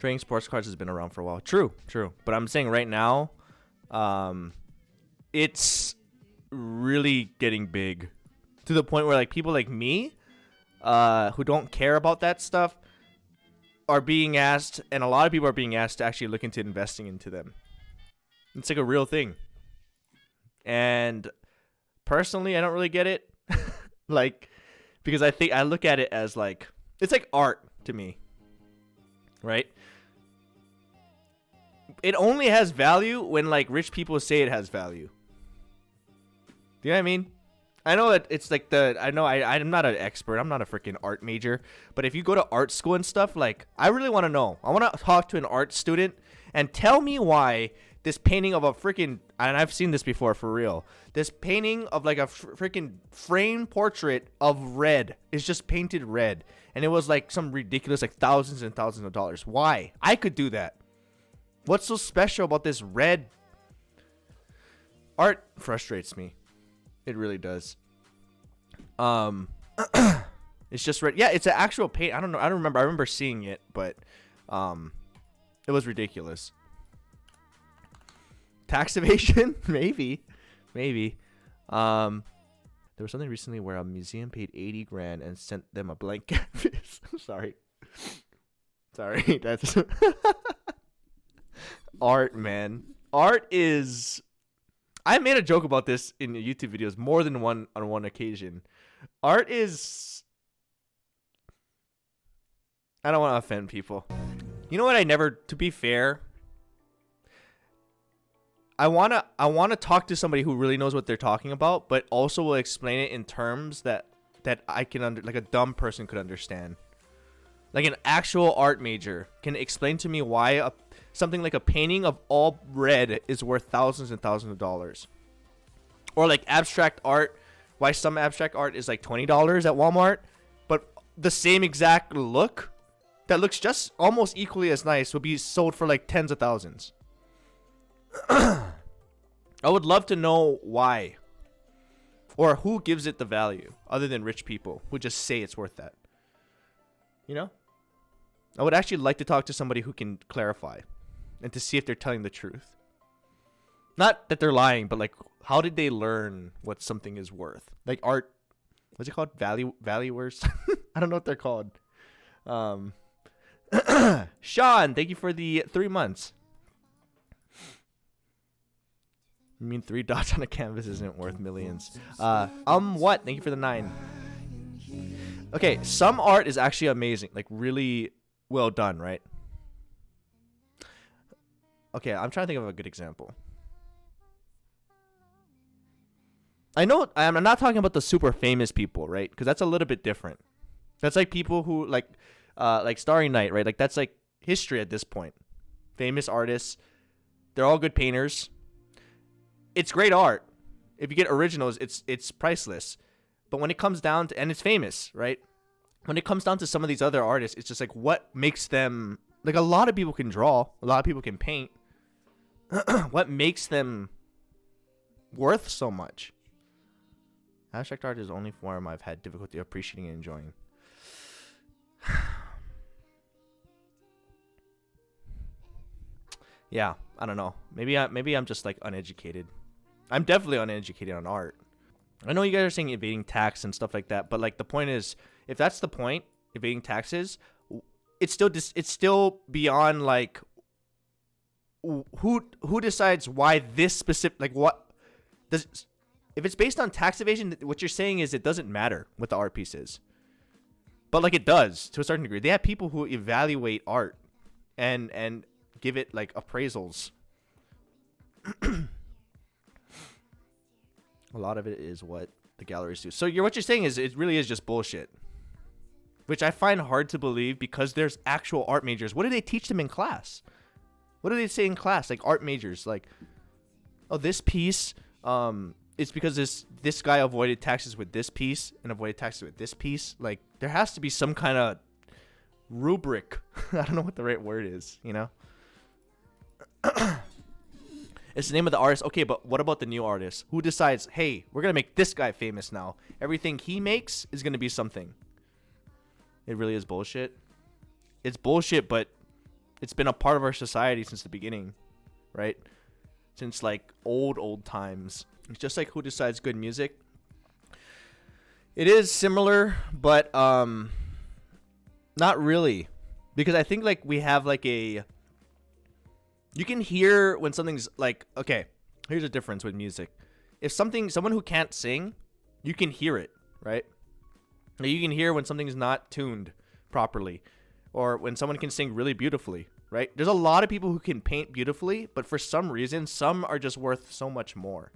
Trading sports cards has been around for a while. True. But I'm saying right now, it's really getting big to the point where like people like me, who don't care about that stuff, are being asked, and a lot of people are being asked to actually look into investing into them. It's like a real thing. And personally, I don't really get it. Like, because I look at it as like, it's like art to me, right? It only has value when like rich people say it has value. Do you know what I mean? I know that it's like I'm not an expert. I'm not a freaking art major. But if you go to art school and stuff, like, I really want to know. I want to talk to an art student and tell me why this painting of a freaking, and I've seen this before for real, this painting of like a freaking framed portrait of red is just painted red. And it was like some ridiculous, like thousands and thousands of dollars. Why? I could do that. What's so special about this red? Art frustrates me. It really does. It's just red. Yeah, it's an actual paint. I don't know. I don't remember. I remember seeing it, but it was ridiculous. Tax evasion? Maybe. There was something recently where a museum paid 80 grand and sent them a blank canvas. Sorry. That's art, man. Art is. I made a joke about this in YouTube videos more than on one occasion. Art is. I don't want to offend people. You know what? To be fair, I wanna talk to somebody who really knows what they're talking about, but also will explain it in terms that I can like a dumb person could understand. Like an actual art major can explain to me why something like a painting of all red is worth thousands and thousands of dollars. Or like abstract art, why some abstract art is like $20 at Walmart, but the same exact look that looks just almost equally as nice will be sold for like tens of thousands. I would love to know why. Or who gives it the value other than rich people who just say it's worth that. You know? I would actually like to talk to somebody who can clarify and to see if they're telling the truth. Not that they're lying, but like, how did they learn what something is worth? Like art, what's it called? Valuers? I don't know what they're called. Sean, thank you for the 3 months. You mean 3 dots on a canvas isn't worth millions? What? Thank you for the 9. Okay, some art is actually amazing, like really well done, right? Okay, I'm trying to think of a good example. I know I'm not talking about the super famous people, right? Because that's a little bit different. That's like people who like Starry Night, right? Like that's like history at this point. Famous artists, they're all good painters. It's great art. If you get originals, it's priceless. But when it comes down to, and it's famous, right? When it comes down to some of these other artists, it's just like what makes them, like a lot of people can draw, a lot of people can paint. What makes them worth so much? Abstract art is the only form I've had difficulty appreciating and enjoying. Yeah, I don't know. Maybe I'm just like uneducated. I'm definitely uneducated on art. I know you guys are saying evading tax and stuff like that, but like the point is, if that's the point, evading taxes, it's still beyond like who decides why this specific, like what does, if it's based on tax evasion, what you're saying is it doesn't matter what the art piece is. But like it does to a certain degree. They have people who evaluate art and give it like appraisals. A lot of it is what the galleries do. So what you're saying is it really is just bullshit. Which I find hard to believe because there's actual art majors. What do they teach them in class? What do they say in class? Like art majors, like, oh, this piece, it's because this guy avoided taxes with this piece and avoided taxes with this piece. Like there has to be some kind of rubric. I don't know what the right word is, you know? It's the name of the artist. Okay, but what about the new artist? Who decides, hey, we're going to make this guy famous now. Everything he makes is going to be something. It really is bullshit. It's bullshit, but It's been a part of our society since the beginning, right? Since like old times. It's just like who decides good music. It is similar, but not really, because I think like we have like a. You can hear when something's like, okay, here's a difference with music. If someone who can't sing, you can hear it, right? You can hear when something's not tuned properly, or when someone can sing really beautifully, right? There's a lot of people who can paint beautifully, but for some reason, some are just worth so much more.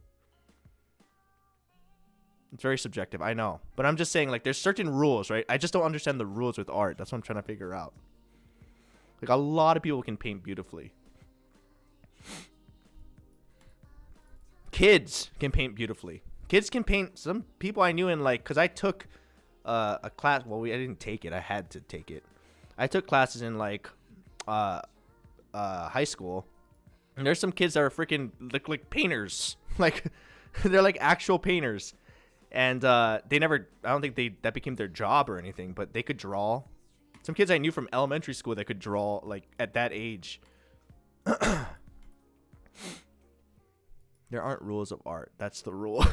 It's very subjective, I know. But I'm just saying, like, there's certain rules, right? I just don't understand the rules with art. That's what I'm trying to figure out. Like, a lot of people can paint beautifully. Kids can paint beautifully. Kids can paint. Some people I knew in, like, because I took a class. Well, I didn't take it. I had to take it. I took classes in, like, high school. And there's some kids that are freaking look like painters. Like, they're like actual painters. And they never, I don't think that became their job or anything, but they could draw. Some kids I knew from elementary school that could draw, like, at that age. There aren't rules of art. That's the rule.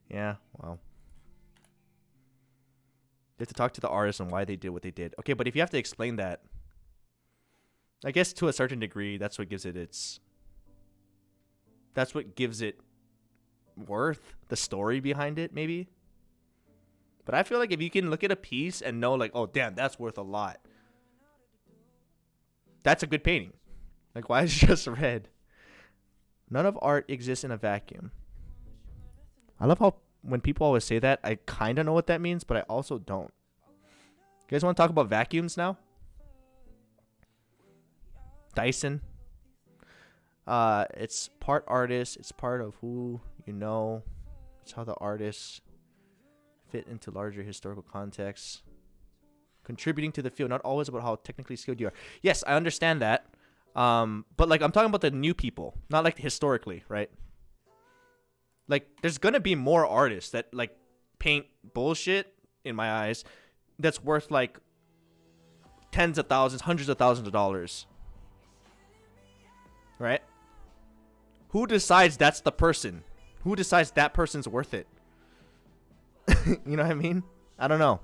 Yeah, well. You have to talk to the artist and why they did what they did. Okay, but if you have to explain that, I guess to a certain degree, that's what gives it worth, the story behind it, maybe. But I feel like if you can look at a piece and know, like, oh damn, that's worth a lot, that's a good painting. Like, why is it just red? None of art exists in a vacuum. I love how when people always say that, I kind of know what that means, but I also don't. You guys want to talk about vacuums now? Dyson. It's part artist. It's part of who you know. It's how the artists fit into larger historical contexts. Contributing to the field, not always about how technically skilled you are. Yes, I understand that. But like I'm talking about the new people, not like historically, right? Like there's gonna be more artists that like paint bullshit in my eyes that's worth like tens of thousands, hundreds of thousands of dollars. Right? Who decides that's the person? Who decides that person's worth it? You know what I mean? I don't know.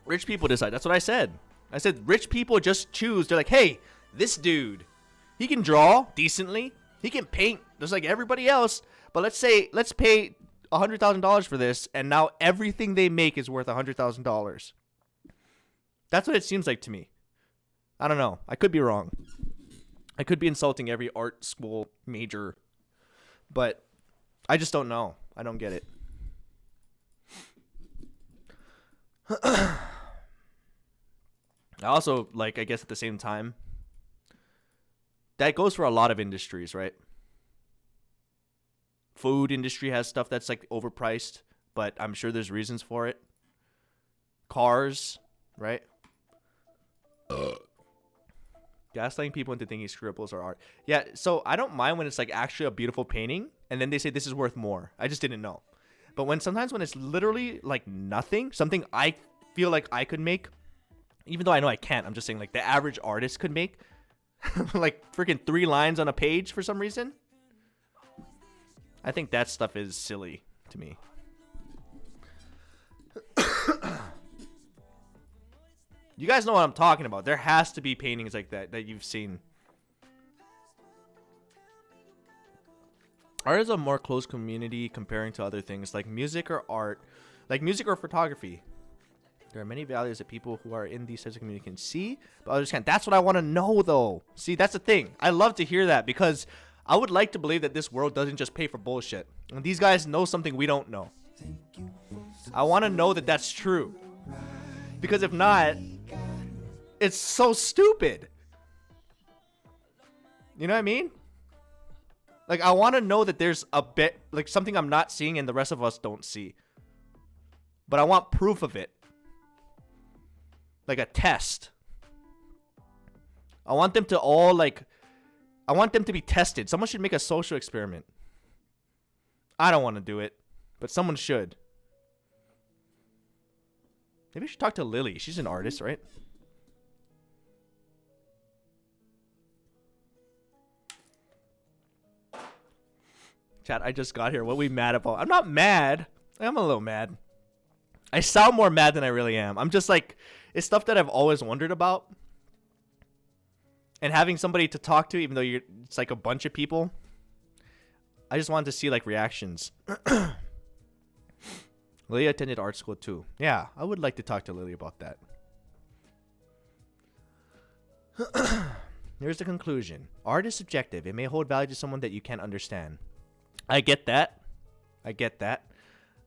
Rich people decide. That's what I said. I said rich people just choose. They're like, hey, this dude, he can draw decently. He can paint just like everybody else. But let's pay $100,000 for this, and now everything they make is worth $100,000. That's what it seems like to me. I don't know. I could be wrong. I could be insulting every art school major, but I just don't know. I don't get it. I also, like, I guess at the same time, that goes for a lot of industries, right? Food industry has stuff that's, like, overpriced, but I'm sure there's reasons for it. Cars, right? Gaslighting people into thinking scribbles are art. Yeah, so I don't mind when it's, like, actually a beautiful painting, and then they say this is worth more. I just didn't know. But sometimes when it's literally, like, nothing, something I feel like I could make, even though I know I can't, I'm just saying, like, the average artist could make, like, freaking 3 lines on a page for some reason. I think that stuff is silly to me. You guys know what I'm talking about. There has to be paintings like that you've seen. Art is a more close community comparing to other things like music or art, like music or photography. There are many values that people who are in these types of community can see, but others can't. That's what I want to know, though. See, that's the thing. I love to hear that because I would like to believe that this world doesn't just pay for bullshit. And these guys know something we don't know. I want to know that that's true. Because if not, it's so stupid. You know what I mean? Like, I want to know that there's a bit, like, something I'm not seeing and the rest of us don't see. But I want proof of it. Like a test. I want them to all, like, I want them to be tested. Someone should make a social experiment. I don't want to do it, but someone should. Maybe we should talk to Lily. She's an artist, right? Chat, I just got here. What we mad about? I'm not mad. I'm a little mad. I sound more mad than I really am. I'm just like, it's stuff that I've always wondered about. And having somebody to talk to, even though it's like a bunch of people, I just wanted to see like reactions. Lily attended art school too. Yeah, I would like to talk to Lily about that. Here's the conclusion. Art is subjective. It may hold value to someone that you can't understand. I get that.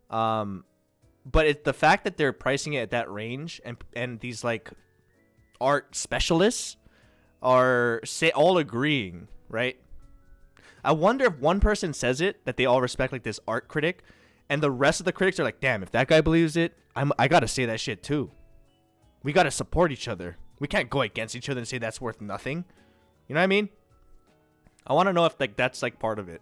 But it's the fact that they're pricing it at that range, and these like art specialists are all agreeing, right? I wonder if one person says it, that they all respect, like this art critic, and the rest of the critics are like, damn, if that guy believes it, I gotta say that shit too. We gotta support each other. We can't go against each other and say that's worth nothing. You know what I mean? I want to know if like that's like part of it.